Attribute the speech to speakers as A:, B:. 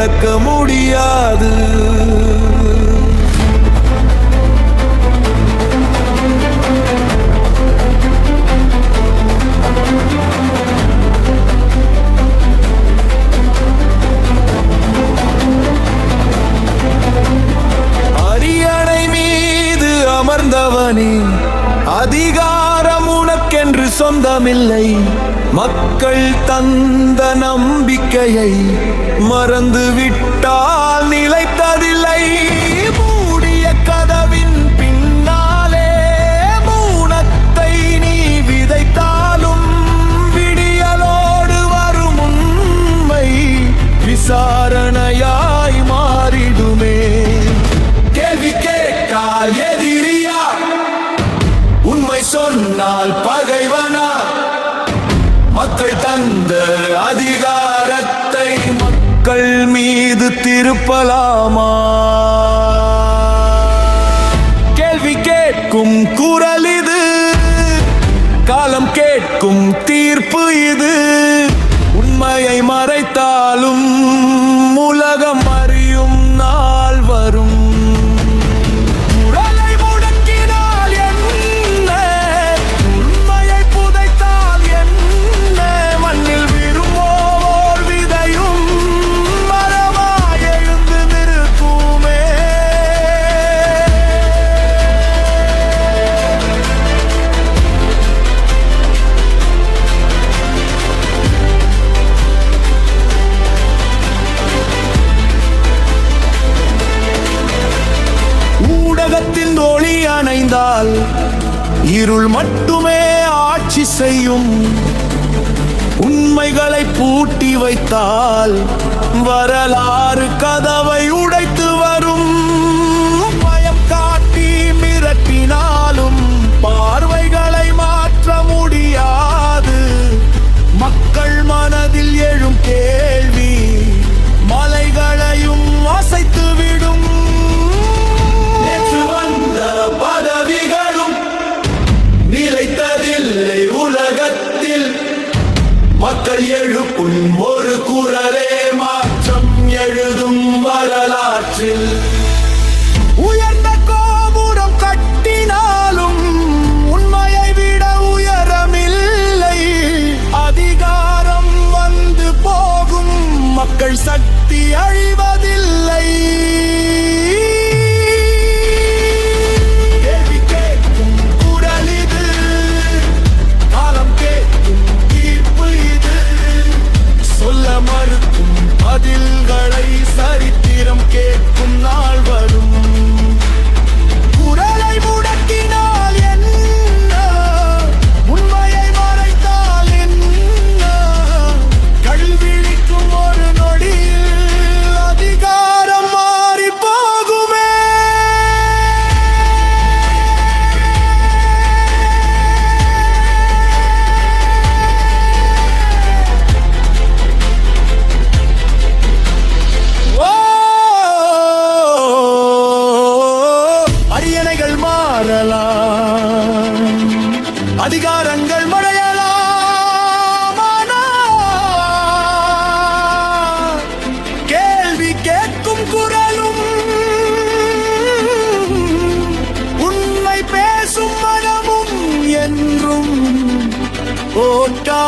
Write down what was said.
A: அடக்க முடியாது. அரியணை மீது அமர்ந்தவனே, அதிகாரம் உனக்கென்று சொந்தமில்லை. மக்கள் தந்த நம்பிக்கையை மறந்து விட்டால் நிலைத்ததில்லை. மூடிய கதவின் பின்னாலே மௌனத்தை நீ விதைத்தாலும் விடியலோடு வரும் உண்மை விசாரணையாய் மாறிடுமே. கேள்வி கேட்டால் எதிரியா, உண்மை சொன்னால் பகைவனா? மக்கள் தந்த அதிகாரத்தை மக்கள் மீது திருப்பலாமா? கேள்வி கேட்கும் குரல் இது, காலம் கேட்கும் தீர்ப்பு இது. உண்மையை மறைத்தாலும் உலகம் அறியும் நாள் வரும். ஊடகத்தின் ஒளி அணைந்தால் இருள் மட்டுமே ஆட்சி செய்யும். உண்மைகளை பூட்டி வைத்தால் வரலாறு கதவை உடைத்து வரும். பயம் காட்டி மிரட்டினாலும் பார்வைகளை மாற்ற முடியாது. மக்கள் மனதில் எழும் கேள்வி மலைகளையும் அசைத்துவிடும். உலகத்தில் மக்கள் எழுப்பும் ஒரு குரலே மாற்றம் எழுதும் வரலாற்றில். உயர்ந்த கோபுரம் கட்டினாலும் உண்மையை விட உயரமில்லை. அதிகாரம் வந்து போகும், மக்கள் சக்தி அழிவதில்லை. பதில்களை சரித்திரம் கேட்கும் நாள் வரும். குரலை முடக்கினால் என்ன, உண்மையை மறைத்தால் என்ன? கல்விழிக்கும் ஒரு நொடியில் அதிகாரம் மாறி போகுமே. அதிகாரங்கள் மறையலாம், கேள்வி கேட்கும் குரலும் உண்மை பேசும் மனமும் என்றும் ஓட்டா